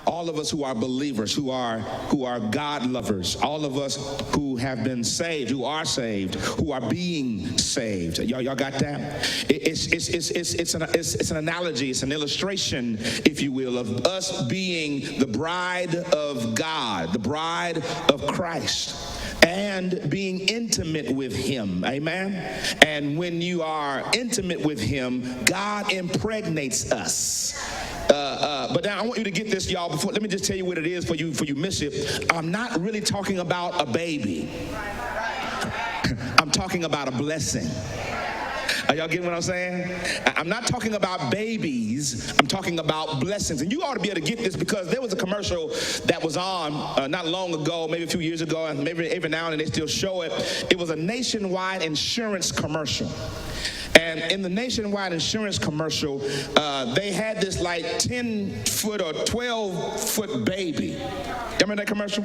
All of us who are believers, who are God lovers, all of us who have been saved, who are saved, who are being saved. Y'all got that? It's an analogy, it's an illustration, if you will, of us being the bride of God, the bride of Christ, and being intimate with him. Amen. And when you are intimate with him, God impregnates us. But now I want you to get this, y'all. Let me just tell you what it is before you miss it. I'm not really talking about a baby. I'm talking about a blessing. Are y'all getting what I'm saying? I'm not talking about babies. I'm talking about blessings. And you ought to be able to get this, because there was a commercial that was on not long ago, maybe a few years ago, and maybe every now and then they still show it. It was a nationwide insurance commercial. And in the nationwide insurance commercial, they had this like 10-foot or 12-foot baby. You remember that commercial?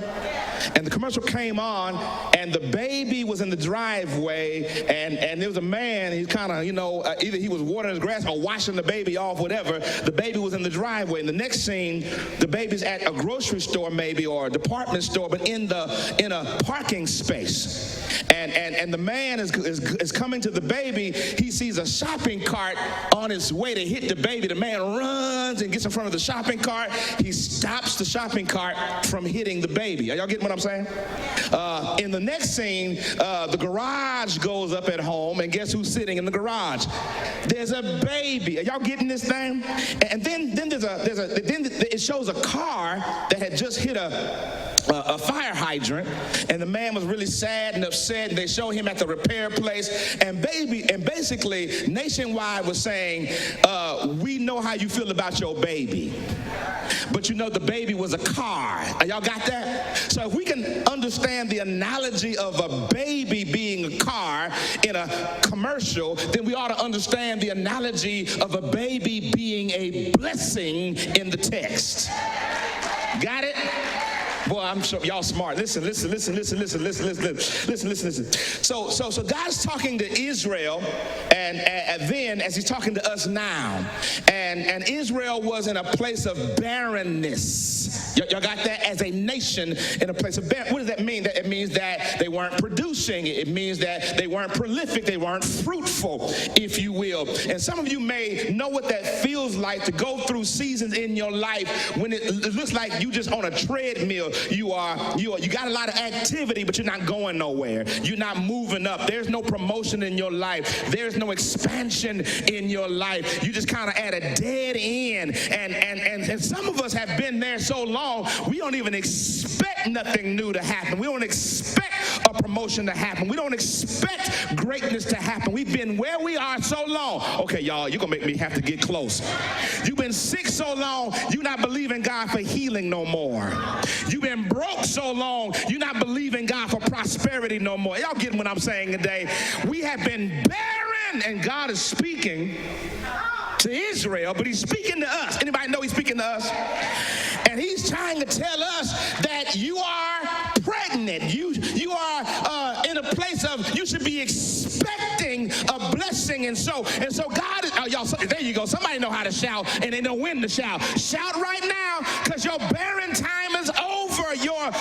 And the commercial came on, and the baby was in the driveway, and there was a man, he's kind of, either he was watering his grass or washing the baby off, whatever. The baby was in the driveway. And the next scene, the baby's at a grocery store maybe, or a department store, but in a parking space. And the man is coming to the baby. He sees a shopping cart on his way to hit the baby. The man runs and gets in front of the shopping cart. He stops the shopping cart from hitting the baby. Are y'all getting what I'm saying? In the next scene, the garage goes up at home, and guess who's sitting in the garage? There's a baby. Are y'all getting this thing? And then it shows a car that had just hit a fire hydrant, and the man was really sad and upset, and they show him at the repair place, and basically Nationwide was saying, we know how you feel about your baby, but the baby was a car. Y'all got that? So if we can understand the analogy of a baby being a car in a commercial, then we ought to understand the analogy of a baby being a blessing in the text. Got it? Boy, I'm sure y'all smart. Listen. So God's talking to Israel, and then as he's talking to us now, and Israel was in a place of barrenness. Y'all got that? As a nation in a place of barrenness. What does that mean? That it means that they weren't producing. It means that they weren't prolific. They weren't fruitful, if you will. And some of you may know what that feels like, to go through seasons in your life when it looks like you just on a treadmill. You got a lot of activity, but you're not going nowhere. You're not moving up. There's no promotion in your life. There's no expansion in your life. You just kind of at a dead end. And some of us have been there so long, we don't even expect nothing new to happen. We don't expect a promotion to happen. We don't expect greatness to happen. We've been where we are so long. Okay, y'all, you're going to make me have to get close. You've been sick so long, you're not believing God for healing no more. You've been broke so long, you're not believing God for prosperity no more. Y'all getting what I'm saying today? We have been barren, and God is speaking to Israel, but he's speaking to us. Anybody know he's speaking to us? And he's trying to tell us that you are pregnant. You are in a place of, you should be expecting a blessing. And so God is, y'all, there you go. Somebody know how to shout, and they know when to shout. Shout right now, because your barren time is over. Your